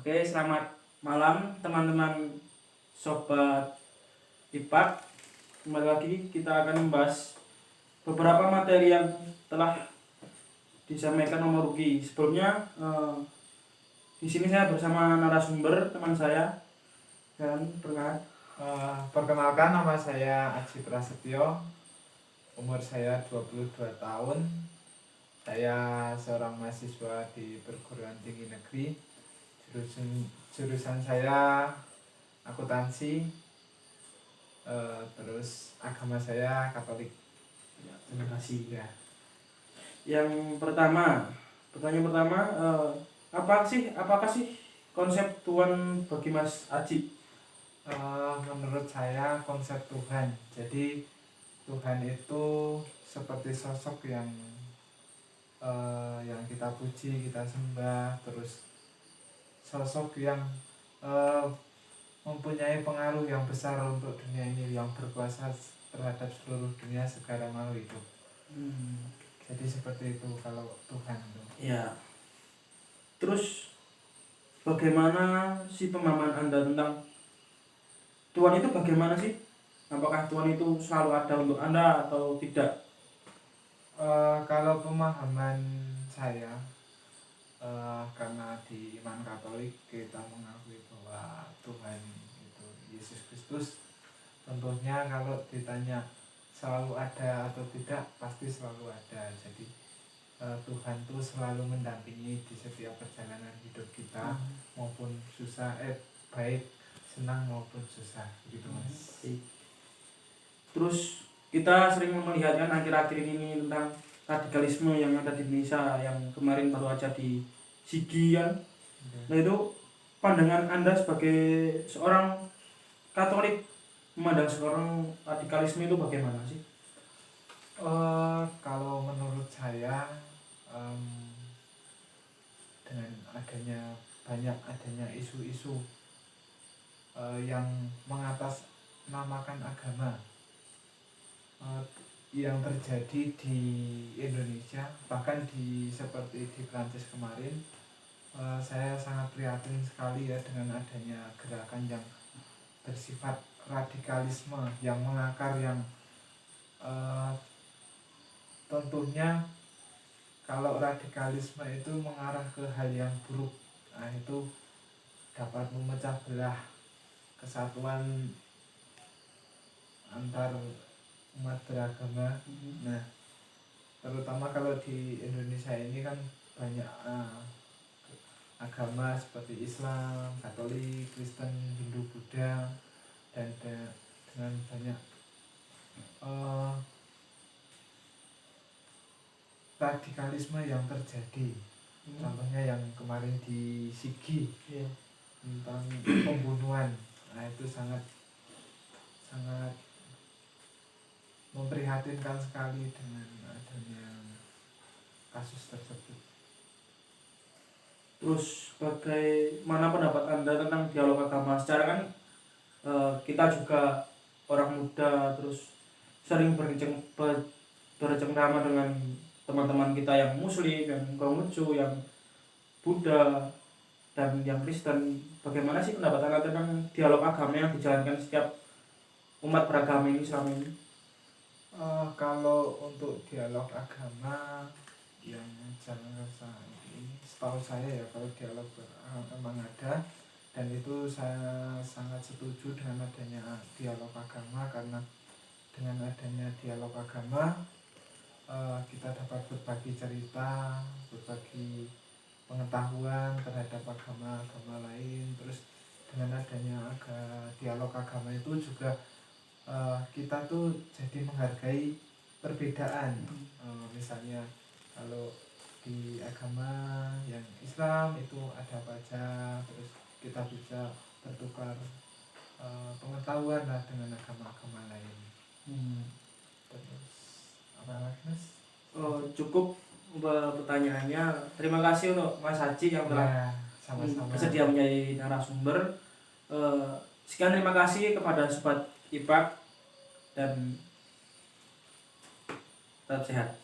Oke, selamat malam teman-teman sobat IPAK. Kembali lagi kita akan membahas beberapa materi yang telah disampaikan Om Ruki. Sebelumnya di sini saya bersama narasumber teman saya dan Perkenalkan, nama saya Aji Prasetyo, umur saya 22 tahun. Saya seorang mahasiswa di perguruan tinggi negeri. Jurusan saya akuntansi, terus agama saya Katolik. terima kasih. Ya. Yang pertama, pertanyaan pertama, apakah sih konsep Tuhan bagi Mas Aji? Menurut saya konsep Tuhan, jadi Tuhan itu seperti sosok yang kita puji, kita sembah, terus sosok yang mempunyai pengaruh yang besar untuk dunia ini, yang berkuasa terhadap seluruh dunia segala makhluk hidup. Jadi seperti itu kalau Tuhan itu. Ya. Terus bagaimana sih pemahaman Anda tentang Tuhan itu bagaimana sih? Apakah Tuhan itu selalu ada untuk Anda atau tidak? Kalau pemahaman saya, karena di iman Katolik kita mengakui bahwa Tuhan itu Yesus Kristus. Tentunya kalau ditanya selalu ada atau tidak, pasti selalu ada. Jadi Tuhan itu selalu mendampingi di setiap perjalanan hidup kita, maupun susah, baik senang maupun susah, gitu Mas. Terus kita sering melihatkan akhir-akhir ini tentang radikalisme yang ada di Indonesia, yang kemarin baru aja di Sigi kan. Nah itu pandangan Anda sebagai seorang Katolik memandang seorang radikalisme itu bagaimana sih? Kalau menurut saya, dengan adanya isu-isu yang mengatasnamakan agama yang terjadi di Indonesia, bahkan seperti di Prancis kemarin, saya sangat prihatin sekali ya dengan adanya gerakan yang bersifat radikalisme yang mengakar, yang tentunya kalau radikalisme itu mengarah ke hal yang buruk, nah itu dapat memecah belah kesatuan antar umat beragama. Nah, terutama kalau di Indonesia ini kan banyak agama seperti Islam, Katolik, Kristen, Hindu, Buddha, dan dengan banyak radikalisme yang terjadi. Contohnya yang kemarin di Sigi, tentang pembunuhan. Nah, itu sangat memprihatinkan sekali dengan adanya kasus tersebut. Terus bagaimana pendapat Anda tentang dialog agama? Secara kan kita juga orang muda, terus sering bercengkrama dengan teman-teman kita yang Muslim, yang Konghucu, yang Buddha, dan yang Kristen. Bagaimana sih pendapat Anda tentang dialog agama yang dijalankan setiap umat beragama ini selama ini? Kalau untuk dialog agama yang jangan saat ini, setahu saya ya, kalau dialog memang ada, dan itu saya sangat setuju dengan adanya dialog agama, karena dengan adanya dialog agama kita dapat berbagi cerita, berbagi pengetahuan terhadap agama-agama lain. Terus dengan adanya dialog agama itu juga kita tuh jadi menghargai perbedaan. Misalnya kalau di agama yang Islam itu ada apa aja, terus kita bisa bertukar pengetahuan lah dengan agama-agama lain. Terus apa lagi Mas? Cukup pertanyaannya. Terima kasih untuk Mas Haji yang telah bersedia menjadi narasumber. Sekian, terima kasih kepada sobat IPAK dan tetap sehat.